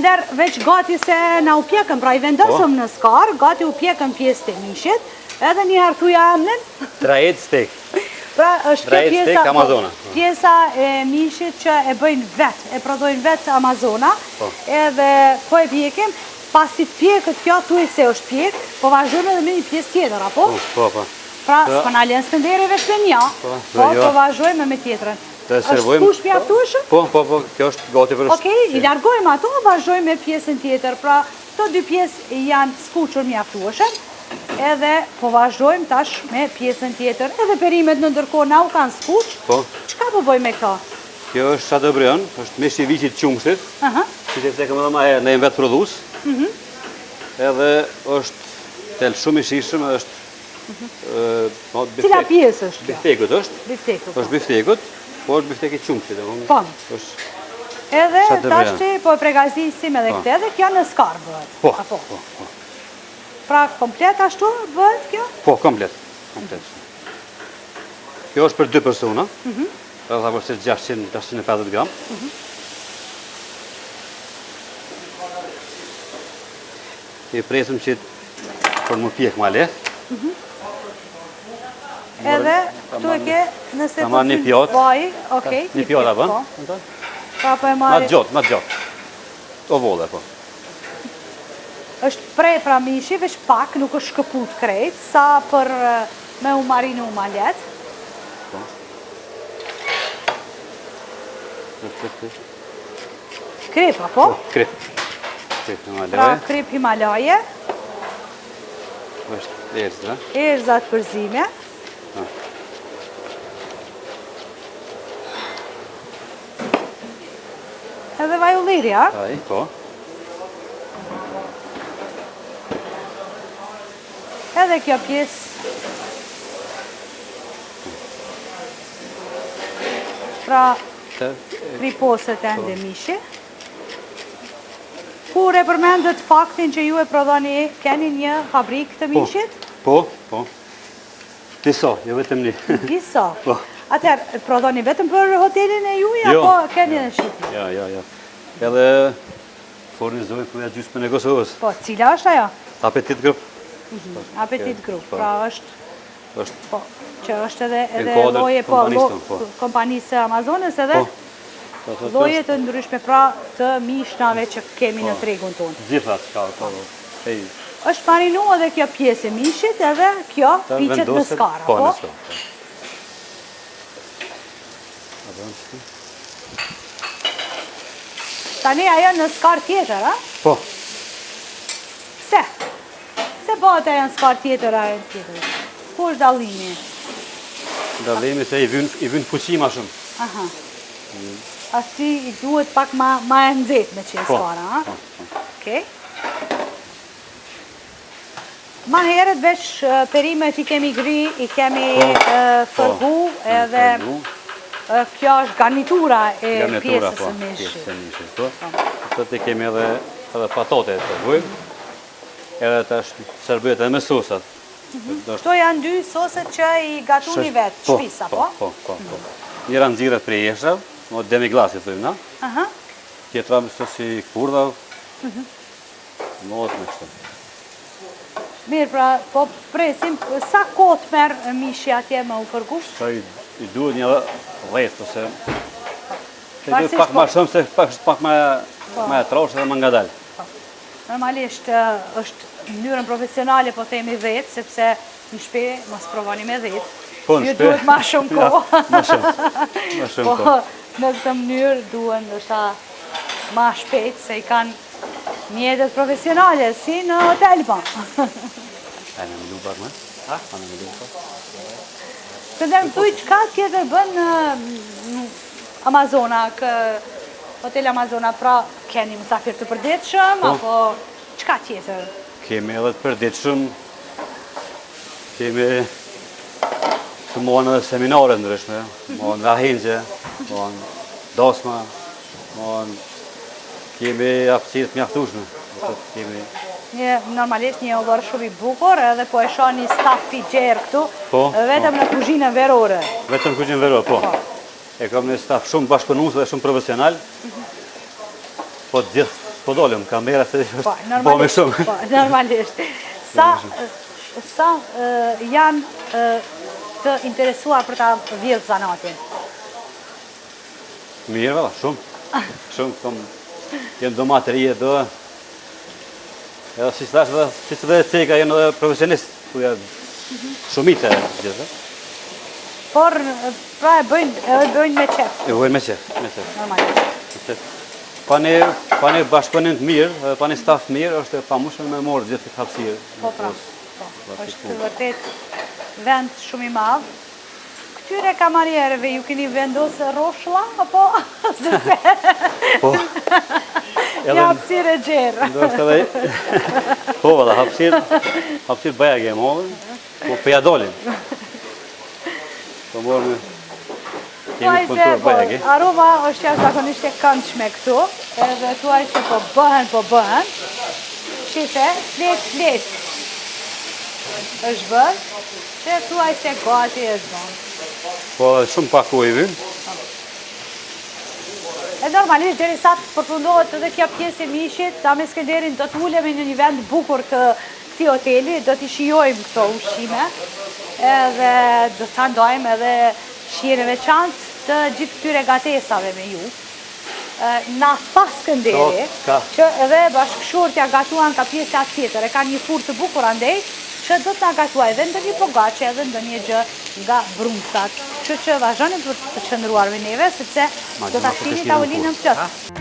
Skender, veç gati se na u pjekëm, pra i vendosëm në skar, gati u pjekëm pjesë të mishit, edhe një hartuja emnin. Trajet steak. Pra është kjo pjesa e mishit që e bëjnë vetë, e prodhojnë vetë Amazona, edhe po e pjekim, pasi pjekët kjo tu e se është pjek, po vazhdojmë edhe me një pjesë tjetër, apo? Po. Pra, s'po na lënë Skenderi veç me një, po vazhdojmë me tjetrën. është skush mjaftueshëm? Po, kjo është gati për Okej, i largojmë ato, vazhdojmë me pjesën tjetër, pra, këto dy pjesë janë skuqur mjaftueshëm, edhe po vazhdojmë tash me pjesën tjetër, edhe perimet në ndërkohë na u kanë skuq. Po. Çka po bëjmë me këto? Kjo është chateaubriand, është mish i viçit qumshtit. Si të thekëm edhe më herë, ne jemi vetë prodhues. Edhe është tel shumë i shishëm, është Cila pjesë është kjo? Biftekut është. Biftekut. Është biftekut, po është biftek i qumshtit. Po. Edhe tash ti po e përgatisim edhe këtë, edhe kjo në skar bëhet. Po. Pra komplet ashtu bëhet kjo? Po, komplet. Kjo është për 2 persona. Edhe përse 650 gram. I presim që për më pjek ma lehtë. Edhe këtu e ke nëse po një pjatë. Vaj, okej. Një pjatë apë. Pra po e marri. Ma gjatë. O volle, po. është prej pra mishi, veç pak, nuk është shkëput krejt, sa për me u marinu ma letë. Krip, apo? Krip. Pra krip Himalaje. është erza. Erzat përzime. Edhe vaj ulliri, a? Aj, po. Edhe kjo pjesë. Pra, kriposet e ndë mishi. Kur e përmendët faktin që ju e prodhoni, keni një fabrik të mishit? Po. Disa, jo vetëm një. Disa? Po. Atëherë, prodhoni vetëm për hotelin e juj, apo keni në Shqipëri? Ja. Edhe fornizoj për gjysmën e Kosovës. Po, cila është ajo? Apetit Group. Apetit Group, pra është, që është edhe loje, kompanisë Amazonës edhe loje të ndryshme, pra të mishnave që kemi në tregun tonë. Gjithat, ka. është marinu edhe kjo pjesë e mishit edhe kjo piqet në skara, po? Po, në skara. Tani ajo në skar tjetër, a? Po. Pse? Se bëhet ajo në skar tjetër, ajo në tjetër? Ku është dallimi? Dallimi se i vyn fuqi ma shumë. Aha. Asi i duhet pak ma e nxehtë me qenë skara, a? Po. Okej. Ma herët veç perimet i kemi gri, i kemi fërgu edhe kjo është garnitura e pjesës e mishit. Të të kemi edhe patate të bujmë, edhe të shërbyet edhe me sosat. Këto janë 2 soset që i gatuni vetë, shpisa, po? Po. Njëra nxirret prej jeshav, në demi-glasit të na. Tjetra më sosi kurdav, në otë me kështë. Mirë, pra, po presim, sa kohë të merë mishi atje më u përgu? I duhet një 10, ose... Pak ma shumë, se pak ma e trosh edhe më nga dalë. Normalisht është mënyrën profesionale, po themi 10, sepse një shpe mos provoni me 10. Ju duhet ma shumë kohë. Ma shumë kohë. Po, në këtë mënyrë duhen ndoshta ma shpejt, se i kanë mjetet profesionale, si në hotel, po. A në më du pak me? A në më du pak? Skender, më thuj, qka tjetër bën në Amazona, Hotel Amazona, pra keni mësafir të përditshëm, apo qka tjetër? Kemi edhe të përditshëm, kemi të mohën edhe seminare ndryshme, mohën rahingje, mohën dosma, kemi aftësit mjaftushme. Normalisht një odor shumë i bukur, edhe po e shoh një staf i gjerë këtu, vetëm në kuzhinën verore. Vetëm kuzhinën verore, po. E kam një staf shumë bashkëpunues dhe shumë profesional, po gjithë s'po dolim, kamera se është Po, bo me shumë. Po, normalisht. Sa janë të interesuar për ta vjedhë zanatin? Mirë, valla, shumë. Shumë, jenë do materie, do... Edhe si që thash, si që dhe ceka jenë edhe profesionist, ku janë shumite gjithë. Por, pra e bëjnë me qef. E bëjnë me qef, Normalisht. Pa një bashkëpunim të mirë, pa një staf të mirë, është e pamushme me morë gjithë këtë hapësirë. Po, pra. është vërtet vend shumë i madhë. Këtyre kamarierëve ju keni vendosë roshla, apo? Po. Një hapësirë e gjerë. Ndoshtë edhe... Po, valla, hapësirë bëja ke modën, po përja dolin. Po morë me... Kemi kontur bëja ke. Aroma është jashtëzakonisht e këndshme këtu, edhe tuaj se po bëhen. Shife, flet. është bërë, që tuaj se gati është bërë. Po, shumë pak u i vynë. E normalisht, deri sa të përfundohet edhe kjo pjesë e mishit, ta me Skenderin do të ulemi në një vend bukur këti hoteli, do t'i shijojmë këto ushqime, edhe do të ndojmë edhe shijen e veçantë të gjithë këtyre gatesave me ju. Na pas Skenderi, që edhe bashkëshortja gatuan ka pjesë atë tjetër, e ka një furrë të bukur andej, që do të nga gatuaj edhe ndonjë pogaçe edhe ndonjë gjë nga brumsat. Që vazhdoni për të qëndruar me neve, sepse do ta shihni tavolinën plot.